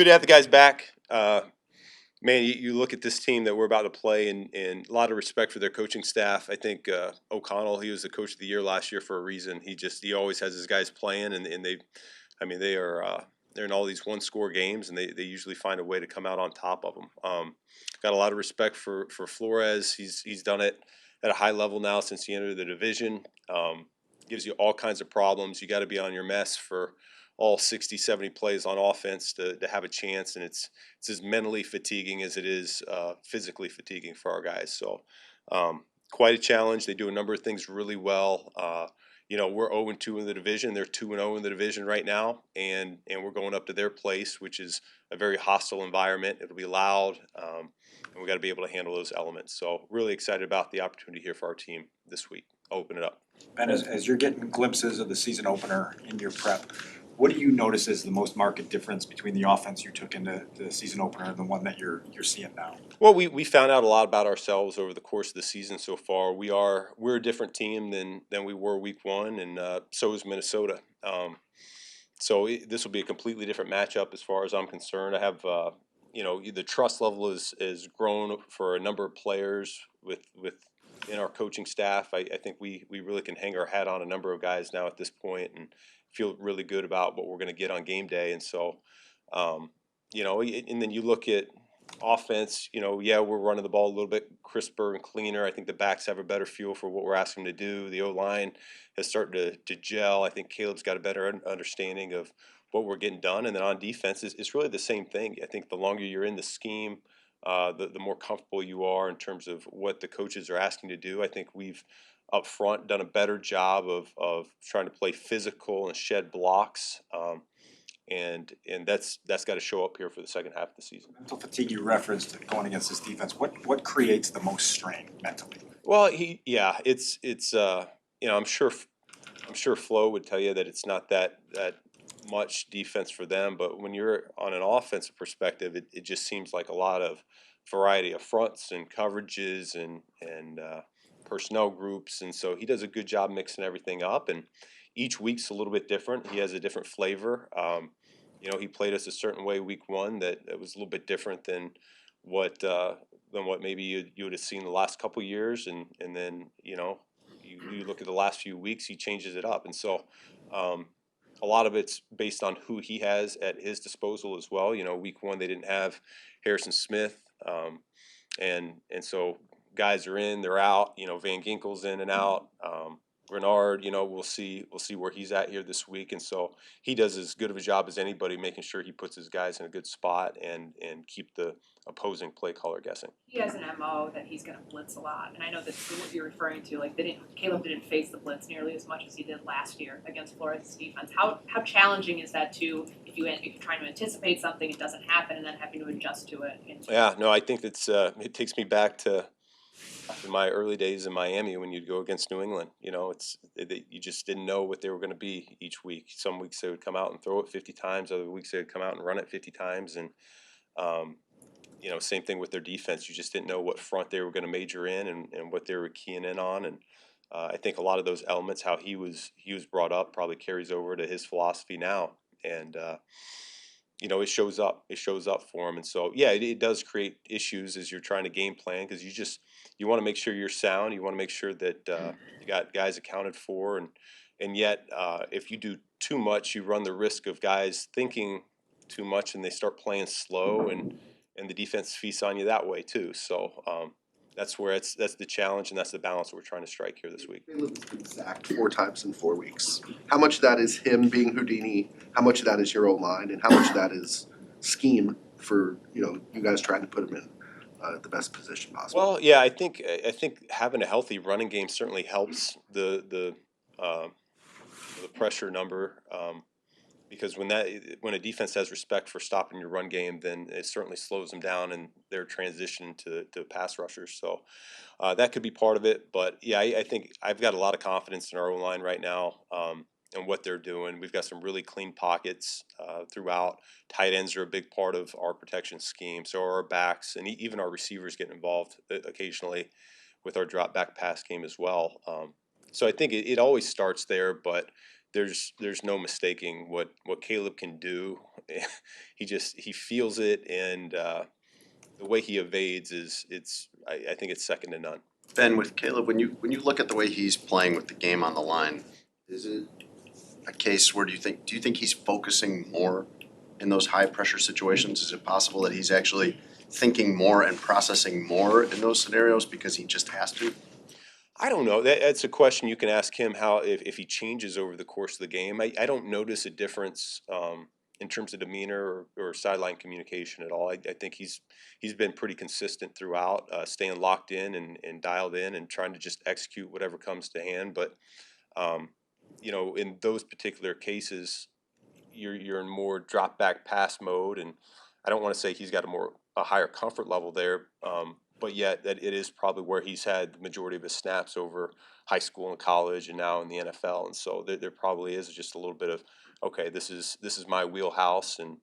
Good to have the guys back. Man, you look at this team that we're about to play, and a lot of respect for their coaching staff. I think O'Connell, he was the coach of the year last year for a reason. He always has his guys playing, and they are they're in all these one-score games, and they usually find a way to come out on top of them. Got a lot of respect for Flores. He's done it at a high level now since he entered the division. Gives you all kinds of problems. You got to be on your mess for all 60, 70 plays on offense to have a chance, and it's as mentally fatiguing as it is physically fatiguing for our guys. So quite a challenge. They do a number of things really well. We're 0-2 in the division. They're 2-0 in the division right now, and we're going up to their place, which is a very hostile environment. It'll be loud, and we got to be able to handle those elements. So really excited about the opportunity here for our team this week. I'll open it up. Ben, as you're getting glimpses of the season opener in your prep, what do you notice as the most marked difference between the offense you took into the season opener and the one that you're seeing now? Well, we found out a lot about ourselves over the course of the season so far. We're a different team than we were week one, and so is Minnesota. This will be a completely different matchup as far as I'm concerned. I have the trust level is grown for a number of players in our coaching staff. I think we really can hang our hat on a number of guys now at this point and feel really good about what we're going to get on game day. And so, and then you look at offense, we're running the ball a little bit crisper and cleaner. I think the backs have a better feel for what we're asking them to do. The O-line has started to gel. I think Caleb's got a better understanding of what we're getting done. And then on defense, it's really the same thing. I think the longer you're in the scheme, the more comfortable you are in terms of what the coaches are asking to do. I think we've up front done a better job of trying to play physical and shed blocks. And that's got to show up here for the second half of the season. Mental fatigue you referenced going against this defense. What creates the most strain mentally? Well, I'm sure Flo would tell you that it's not that much defense for them, but when you're on an offensive perspective, it just seems like a lot of variety of fronts and coverages and personnel groups, and so he does a good job mixing everything up. And each week's a little bit different. He has a different flavor. He played us a certain way week one that was a little bit different than what maybe you would have seen the last couple years, and then you look at the last few weeks, he changes it up, and so a lot of it's based on who he has at his disposal as well. Week one they didn't have Harrison Smith, and so guys are in, they're out. Van Ginkel's in and out. Renard, we'll see where he's at here this week, and so he does as good of a job as anybody making sure he puts his guys in a good spot and keep the opposing play caller guessing. He has an MO that he's going to blitz a lot, and I know that's what you're referring to. Like Caleb didn't face the blitz nearly as much as he did last year against Flores' defense. How challenging is that too? If you're trying to anticipate something, it doesn't happen, and then having to adjust to it. Yeah, no, I think it takes me back to in my early days in Miami when you'd go against New England. You just didn't know what they were going to be each week. Some weeks they would come out and throw it 50 times. Other weeks they would come out and run it 50 times. And, same thing with their defense. You just didn't know what front they were going to major in and what they were keying in on. And I think a lot of those elements, how he was brought up, probably carries over to his philosophy now. And, it shows up. It shows up for him. And so, yeah, it does create issues as you're trying to game plan because you want to make sure you're sound. You want to make sure that you got guys accounted for. And yet, if you do too much, you run the risk of guys thinking too much and they start playing slow and the defense feasts on you that way too. So that's the challenge and that's the balance that we're trying to strike here this week. Caleb's been sacked 4 times in 4 weeks. How much of that is him being Houdini? How much of that is your own line? And how much of that is scheme for you guys trying to put him in the best position possible? Well, yeah, I think having a healthy running game certainly helps the pressure number. Because when a defense has respect for stopping your run game, then it certainly slows them down in their transition to pass rushers. So that could be part of it. But yeah, I think I've got a lot of confidence in our O-line right now and what they're doing. We've got some really clean pockets throughout. Tight ends are a big part of our protection scheme. So are our backs and even our receivers get involved occasionally with our drop back pass game as well. So I think it always starts there, but there's no mistaking what Caleb can do. He feels it, and the way he evades I think it's second to none. Ben, with Caleb, when you look at the way he's playing with the game on the line, is it a case where do you think he's focusing more in those high pressure situations? Is it possible that he's actually thinking more and processing more in those scenarios because he just has to? I don't know. That's a question you can ask him, how if he changes over the course of the game. I don't notice a difference in terms of demeanor or sideline communication at all. I think he's been pretty consistent throughout, staying locked in and dialed in and trying to just execute whatever comes to hand. But um, in those particular cases, you're in more drop back pass mode, and I don't want to say he's got a higher comfort level there, but yet that it is probably where he's had the majority of his snaps over high school and college, and now in the NFL, and so there probably is just a little bit of, okay, this is my wheelhouse, and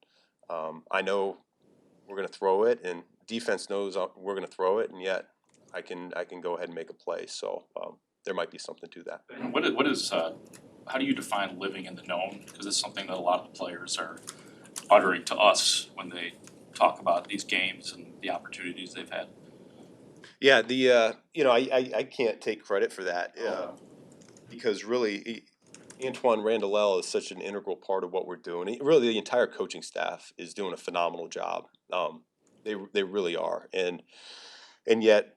I know we're going to throw it, and defense knows we're going to throw it, and yet I can go ahead and make a play. So there might be something to that. And how do you define living in the known? Because it's something that a lot of the players are uttering to us when they talk about these games and the opportunities they've had. Yeah, I can't take credit for that because really Antoine Randall is such an integral part of what we're doing. Really, the entire coaching staff is doing a phenomenal job. They really are, and yet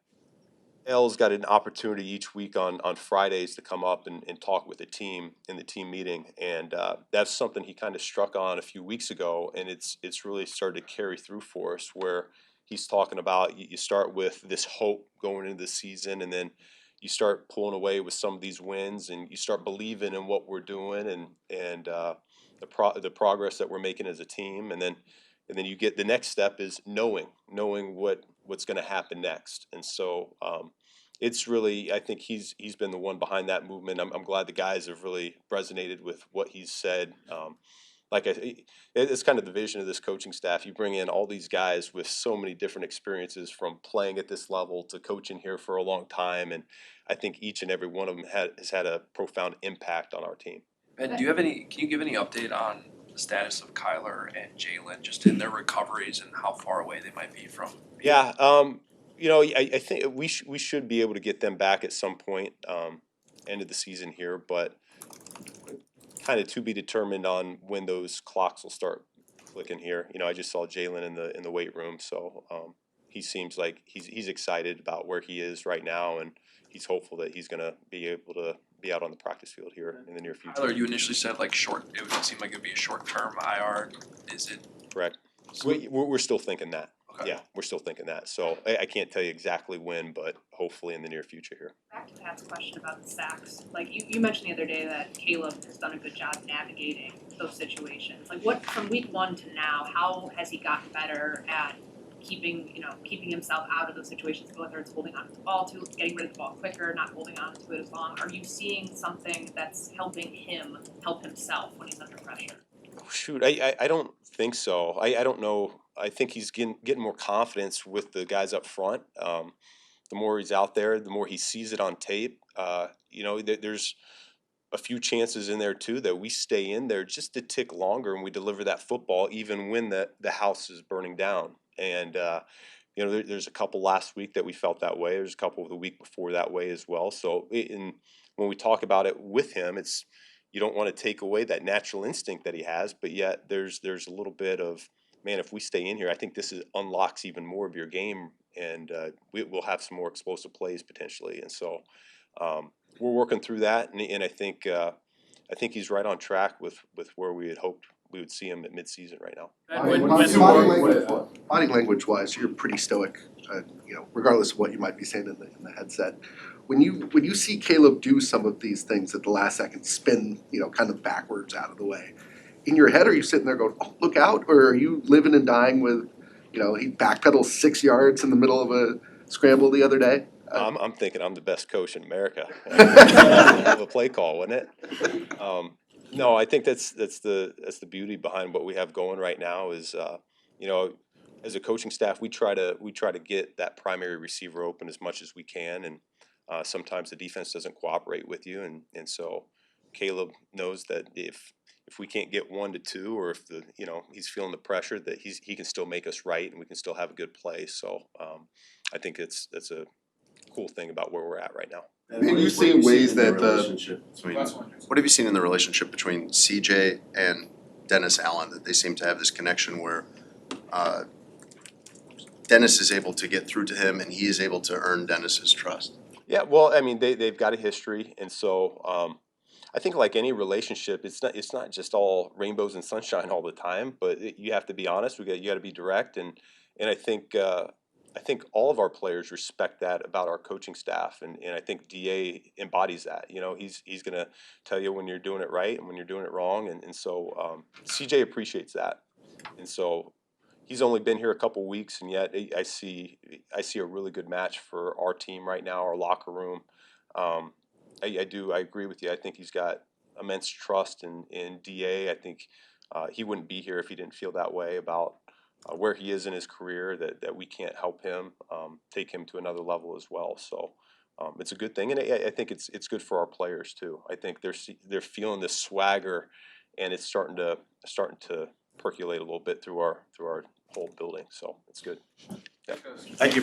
L's got an opportunity each week on Fridays to come up and talk with the team in the team meeting, and that's something he kind of struck on a few weeks ago, and it's really started to carry through for us, where he's talking about you start with this hope going into the season, and then you start pulling away with some of these wins, and you start believing in what we're doing, and the progress that we're making as a team, and then you get the next step is knowing what's going to happen next, and so it's really, I think he's been the one behind that movement. I'm glad the guys have really resonated with what he's said. It's kind of the vision of this coaching staff. You bring in all these guys with so many different experiences, from playing at this level to coaching here for a long time, and I think each and every one of them has had a profound impact on our team. Ben, can you give any update on the status of Kyler and Jalen, just in their recoveries and how far away they might be from? Yeah, I think we should be able to get them back at some point, end of the season here, but kind of to be determined on when those clocks will start clicking here. I just saw Jalen in the weight room, so he seems like he's excited about where he is right now, and he's hopeful that he's going to be able to be out on the practice field here in the near future. Kyler, you initially said it would seem like it would be a short-term IR. Is it? Correct. We're still thinking that. Okay. Yeah, we're still thinking that. So I can't tell you exactly when, but hopefully in the near future here. Back to Pat's question about the sacks. Like you mentioned the other day that Caleb has done a good job navigating those situations. Like what from week 1 to now, how has he gotten better at keeping himself out of those situations, whether it's holding on to the ball, to getting rid of the ball quicker, not holding on to it as long? Are you seeing something that's helping him help himself when he's under pressure? Shoot, I don't think so. I don't know. I think he's getting more confidence with the guys up front. The more he's out there, the more he sees it on tape. There's a few chances in there too that we stay in there just a tick longer, and we deliver that football even when the house is burning down. And there's a couple last week that we felt that way. There's a couple the week before that way as well. So when we talk about it with him, it's, you don't want to take away that natural instinct that he has, but yet there's a little bit of, man, if we stay in here, I think this unlocks even more of your game, and we'll have some more explosive plays potentially. And so we're working through that, and I think he's right on track with where we had hoped we would see him at midseason right now. Body language wise, you're pretty stoic, regardless of what you might be saying in the headset. When you see Caleb do some of these things at the last second, spin, kind of backwards out of the way, in your head, are you sitting there going, oh, look out? Or are you living and dying with, he backpedals 6 yards in the middle of a scramble the other day? I'm thinking I'm the best coach in America. Of a play call, wouldn't it? No, I think that's the beauty behind what we have going right now is, as a coaching staff, we try to get that primary receiver open as much as we can, and sometimes the defense doesn't cooperate with you, and so Caleb knows that if we can't get 1 to 2, or if he's feeling the pressure, that he can still make us right and we can still have a good play. So I think that's a cool thing about where we're at right now. Have you seen ways that What have you seen in the relationship between CJ and Dennis Allen, that they seem to have this connection where Dennis is able to get through to him and he is able to earn Dennis's trust? Yeah, well, I mean, they've got a history, and so I think like any relationship, it's not just all rainbows and sunshine all the time. But you have to be honest. You got to be direct, and I think all of our players respect that about our coaching staff, and I think Da embodies that. He's gonna tell you when you're doing it right and when you're doing it wrong, and so CJ appreciates that, and so. He's only been here a couple weeks, and yet I see a really good match for our team right now, our locker room. I agree with you. I think he's got immense trust in Da. I think he wouldn't be here if he didn't feel that way about where he is in his career. That we can't help him take him to another level as well. So it's a good thing, and I think it's good for our players too. I think they're feeling this swagger, and it's starting to percolate a little bit through our whole building. So it's good. Yeah. Thank you.